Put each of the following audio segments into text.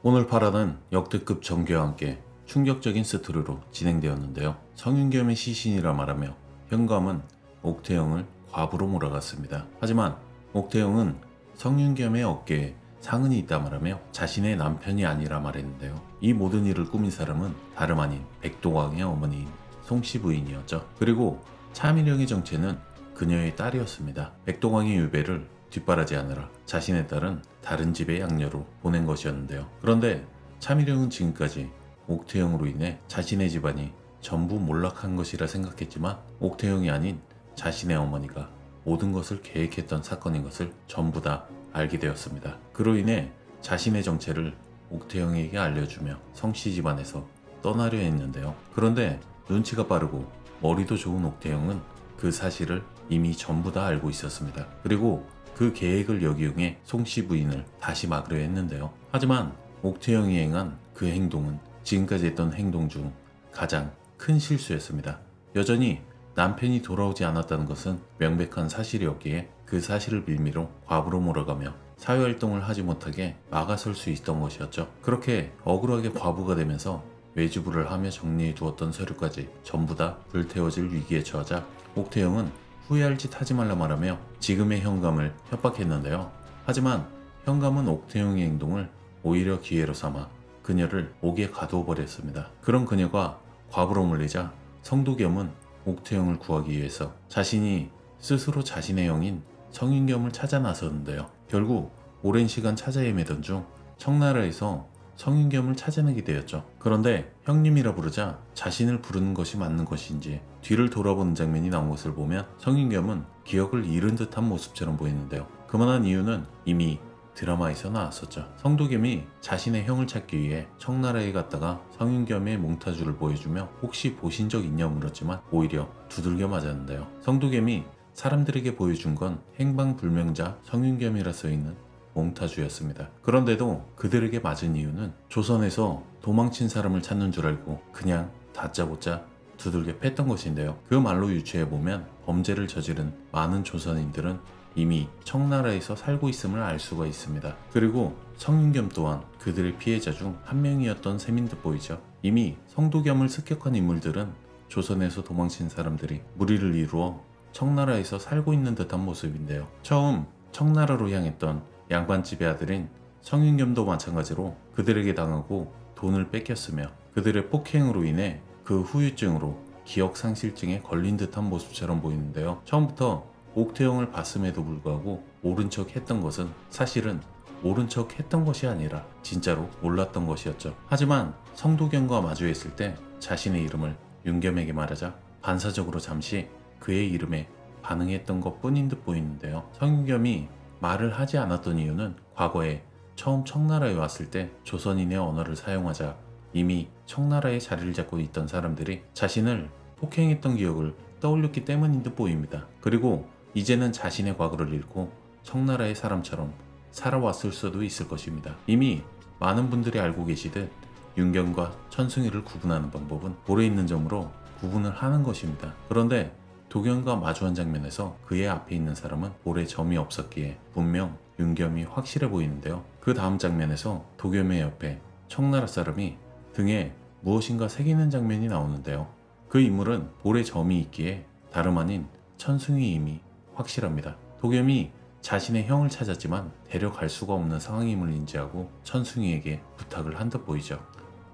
오늘 파라는 역대급 전개와 함께 충격적인 스토리로 진행되었는데요. 성윤겸의 시신이라 말하며 현감은 옥태영을 과부로 몰아갔습니다. 하지만 옥태영은 성윤겸의 어깨에 상흔이 있다 말하며 자신의 남편이 아니라 말했는데요. 이 모든 일을 꾸민 사람은 다름 아닌 백도광의 어머니인 송씨 부인이었죠. 그리고 차미령의 정체는 그녀의 딸이었습니다. 백도광의 유배를 뒷바라지하느라 자신의 딸은 다른 집의 양녀로 보낸 것이었는데요. 그런데 차미령은 지금까지 옥태영으로 인해 자신의 집안이 전부 몰락한 것이라 생각했지만 옥태영이 아닌 자신의 어머니가 모든 것을 계획했던 사건인 것을 전부 다 알게 되었습니다. 그로 인해 자신의 정체를 옥태영에게 알려주며 성씨 집안에서 떠나려 했는데요. 그런데 눈치가 빠르고 머리도 좋은 옥태영은 그 사실을 이미 전부 다 알고 있었습니다. 그리고 그 계획을 역이용해 송씨 부인을 다시 막으려 했는데요. 하지만 옥태영이 행한 그 행동은 지금까지 했던 행동 중 가장 큰 실수였습니다. 여전히 남편이 돌아오지 않았다는 것은 명백한 사실이었기에 그 사실을 빌미로 과부로 몰아가며 사회활동을 하지 못하게 막아설 수 있던 것이었죠. 그렇게 억울하게 과부가 되면서 외주부를 하며 정리해 두었던 서류까지 전부 다 불태워질 위기에 처하자 옥태영은 후회할 짓 하지 말라 말하며 지금의 현감을 협박했는데요. 하지만 현감은 옥태영의 행동을 오히려 기회로 삼아 그녀를 옥에 가두어 버렸습니다. 그런 그녀가 과부로 몰리자 성도겸은 옥태영을 구하기 위해서 자신이 스스로 자신의 형인 성윤겸을 찾아 나섰는데요. 결국 오랜 시간 찾아 헤매던 중 청나라에서 성윤겸을 찾아내게 되었죠. 그런데 형님이라 부르자 자신을 부르는 것이 맞는 것인지 뒤를 돌아보는 장면이 나온 것을 보면 성윤겸은 기억을 잃은 듯한 모습처럼 보이는데요. 그만한 이유는 이미 드라마에서 나왔었죠. 성도겸이 자신의 형을 찾기 위해 청나라에 갔다가 성윤겸의 몽타주를 보여주며 혹시 보신 적 있냐 물었지만 오히려 두들겨 맞았는데요. 성도겸이 사람들에게 보여준 건 행방불명자 성윤겸이라 써있는 몽타주였습니다. 그런데도 그들에게 맞은 이유는 조선에서 도망친 사람을 찾는 줄 알고 그냥 다짜고짜 두들겨 팼던 것인데요. 그 말로 유추해보면 범죄를 저지른 많은 조선인들은 이미 청나라에서 살고 있음을 알 수가 있습니다. 그리고 성윤겸 또한 그들의 피해자 중 한 명이었던 셈인 듯 보이죠. 이미 성도겸을 습격한 인물들은 조선에서 도망친 사람들이 무리를 이루어 청나라에서 살고 있는 듯한 모습인데요. 처음 청나라로 향했던 양반집의 아들인 성윤겸도 마찬가지로 그들에게 당하고 돈을 뺏겼으며 그들의 폭행으로 인해 그 후유증으로 기억상실증에 걸린 듯한 모습처럼 보이는데요. 처음부터 옥태영을 봤음에도 불구하고 모른 척 했던 것은 사실은 모른 척 했던 것이 아니라 진짜로 몰랐던 것이었죠. 하지만 성도겸과 마주했을 때 자신의 이름을 윤겸에게 말하자 반사적으로 잠시 그의 이름에 반응했던 것 뿐인 듯 보이는데요. 성윤겸이 말을 하지 않았던 이유는 과거에 처음 청나라에 왔을 때 조선인의 언어를 사용하자 이미 청나라에 자리를 잡고 있던 사람들이 자신을 폭행했던 기억을 떠올렸기 때문인 듯 보입니다. 그리고 이제는 자신의 과거를 잃고 청나라의 사람처럼 살아왔을 수도 있을 것입니다. 이미 많은 분들이 알고 계시듯 윤겸과 천승희를 구분하는 방법은 볼에 있는 점으로 구분을 하는 것입니다. 그런데 도겸과 마주한 장면에서 그의 앞에 있는 사람은 볼에 점이 없었기에 분명 윤겸이 확실해 보이는데요. 그 다음 장면에서 도겸의 옆에 청나라 사람이 등에 무엇인가 새기는 장면이 나오는데요. 그 인물은 볼에 점이 있기에 다름 아닌 천승희임이 확실합니다. 도겸이 자신의 형을 찾았지만 데려갈 수가 없는 상황임을 인지하고 천승희에게 부탁을 한 듯 보이죠.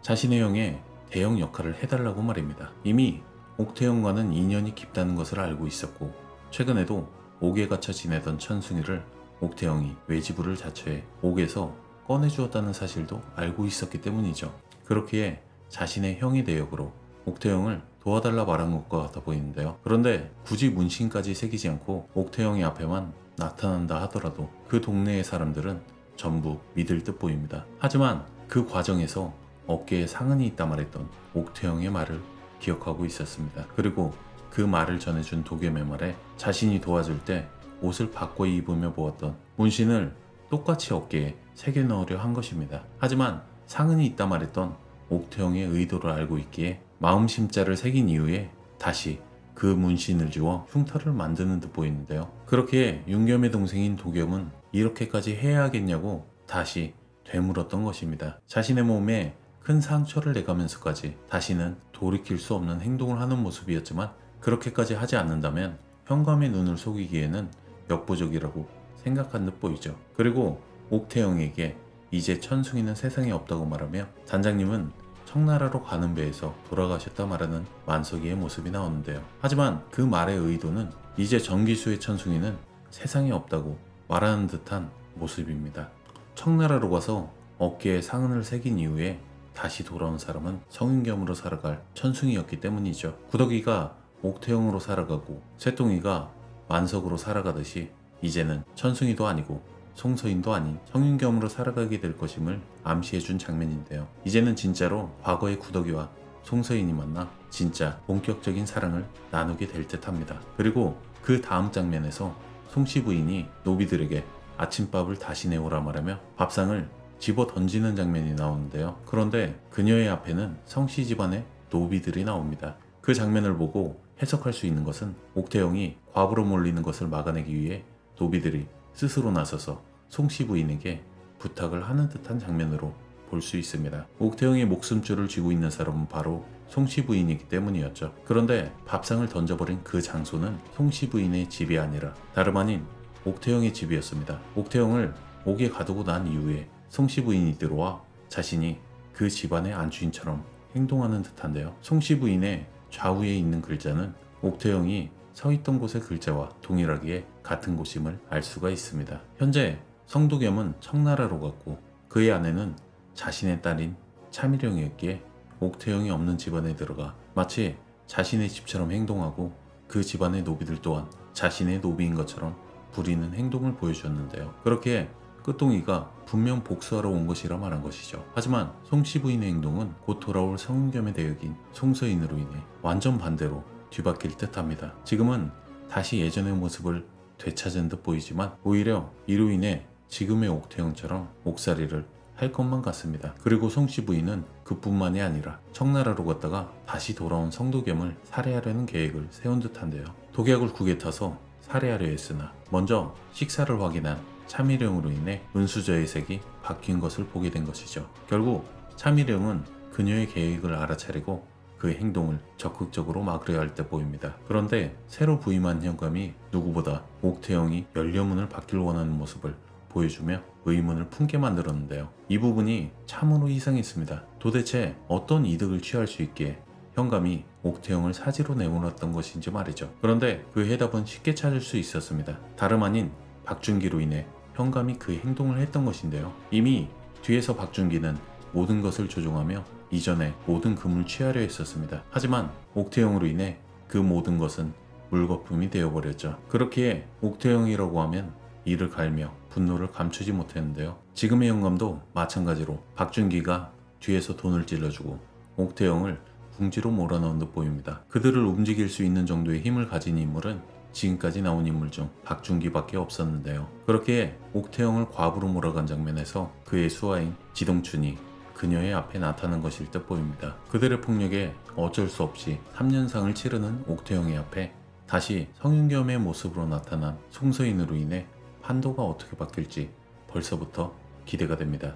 자신의 형의 대형 역할을 해달라고 말입니다. 이미 옥태영과는 인연이 깊다는 것을 알고 있었고 최근에도 옥에 갇혀 지내던 천승희를 옥태영이 외지부를 자처해 옥에서 꺼내주었다는 사실도 알고 있었기 때문이죠. 그렇기에 자신의 형의 대역으로 옥태영을 도와달라 말한 것과 같아 보이는데요. 그런데 굳이 문신까지 새기지 않고 옥태영의 앞에만 나타난다 하더라도 그 동네의 사람들은 전부 믿을 듯 보입니다. 하지만 그 과정에서 어깨에 상흔이 있다 말했던 옥태영의 말을 기억하고 있었습니다. 그리고 그 말을 전해준 도겸의 말에 자신이 도와줄 때 옷을 바꿔 입으며 보았던 문신을 똑같이 어깨에 새겨 넣으려 한 것입니다. 하지만 상흔이 있다 말했던 옥태영의 의도를 알고 있기에 마음심자를 새긴 이후에 다시 그 문신을 지워 흉터를 만드는 듯 보이는데요. 그렇게 윤겸의 동생인 도겸은 이렇게까지 해야 하겠냐고 다시 되물었던 것입니다. 자신의 몸에 큰 상처를 내가면서까지 다시는 돌이킬 수 없는 행동을 하는 모습이었지만 그렇게까지 하지 않는다면 현감의 눈을 속이기에는 역부족이라고 생각한 듯 보이죠. 그리고 옥태영에게 이제 천숭이는 세상에 없다고 말하며 단장님은 청나라로 가는 배에서 돌아가셨다 말하는 만석이의 모습이 나오는데요. 하지만 그 말의 의도는 이제 정기수의 천숭이는 세상에 없다고 말하는 듯한 모습입니다. 청나라로 가서 어깨에 상흔을 새긴 이후에 다시 돌아온 사람은 성윤겸으로 살아갈 천숭이였기 때문이죠. 구더기가 옥태영으로 살아가고 새똥이가 만석으로 살아가듯이 이제는 천숭이도 아니고 송서인도 아닌 성윤겸으로 살아가게 될 것임을 암시해준 장면인데요. 이제는 진짜로 과거의 구더기와 송서인이 만나 진짜 본격적인 사랑을 나누게 될 듯합니다. 그리고 그 다음 장면에서 송씨 부인이 노비들에게 아침밥을 다시 내오라 말하며 밥상을 집어 던지는 장면이 나오는데요. 그런데 그녀의 앞에는 성씨 집안의 노비들이 나옵니다. 그 장면을 보고 해석할 수 있는 것은 옥태영이 과부로 몰리는 것을 막아내기 위해 노비들이 스스로 나서서 송씨 부인에게 부탁을 하는 듯한 장면으로 볼 수 있습니다. 옥태영의 목숨줄을 쥐고 있는 사람은 바로 송씨 부인이기 때문이었죠. 그런데 밥상을 던져버린 그 장소는 송씨 부인의 집이 아니라 다름 아닌 옥태영의 집이었습니다. 옥태영을 옥에 가두고 난 이후에 송씨 부인이 들어와 자신이 그 집안의 안주인처럼 행동하는 듯한데요. 송씨 부인의 좌우에 있는 글자는 옥태영이 서 있던 곳의 글자와 동일하기에 같은 곳임을 알 수가 있습니다. 현재 성도겸은 청나라로 갔고 그의 아내는 자신의 딸인 차미령이었기에 옥태영이 없는 집안에 들어가 마치 자신의 집처럼 행동하고 그 집안의 노비들 또한 자신의 노비인 것처럼 부리는 행동을 보여주었는데요. 그렇게 끝동이가 분명 복수하러 온 것이라 말한 것이죠. 하지만 송씨 부인의 행동은 곧 돌아올 성윤겸의 대역인 송서인으로 인해 완전 반대로 뒤바뀔 듯합니다. 지금은 다시 예전의 모습을 되찾은 듯 보이지만 오히려 이로 인해 지금의 옥태영처럼 옥살이를 할 것만 같습니다. 그리고 송씨 부인은 그뿐만이 아니라 청나라로 갔다가 다시 돌아온 성도겸을 살해하려는 계획을 세운 듯한데요. 독약을 국에 타서 살해하려 했으나 먼저 식사를 확인한 차미령으로 인해 은수저의 색이 바뀐 것을 보게 된 것이죠. 결국 차미령은 그녀의 계획을 알아차리고 그 행동을 적극적으로 막으려 할 때 보입니다. 그런데 새로 부임한 현감이 누구보다 옥태영이 연료문을 받길 원하는 모습을 보여주며 의문을 품게 만들었는데요. 이 부분이 참으로 이상했습니다. 도대체 어떤 이득을 취할 수 있기에 현감이 옥태영을 사지로 내몰았던 것인지 말이죠. 그런데 그 해답은 쉽게 찾을 수 있었습니다. 다름 아닌 박준기로 인해 현감이 그 행동을 했던 것인데요. 이미 뒤에서 박준기는 모든 것을 조종하며 이전에 모든 금을 취하려 했었습니다. 하지만 옥태영으로 인해 그 모든 것은 물거품이 되어버렸죠. 그렇기에 옥태영이라고 하면 이를 갈며 분노를 감추지 못했는데요. 지금의 영감도 마찬가지로 박준기가 뒤에서 돈을 찔러주고 옥태영을 궁지로 몰아넣은 듯 보입니다. 그들을 움직일 수 있는 정도의 힘을 가진 인물은 지금까지 나온 인물 중 박준기밖에 없었는데요. 그렇게 옥태영을 과부로 몰아간 장면에서 그의 수하인 지동춘이 그녀의 앞에 나타난 것일 듯 보입니다. 그들의 폭력에 어쩔 수 없이 3년상을 치르는 옥태영의 앞에 다시 성윤겸의 모습으로 나타난 송서인으로 인해 판도가 어떻게 바뀔지 벌써부터 기대가 됩니다.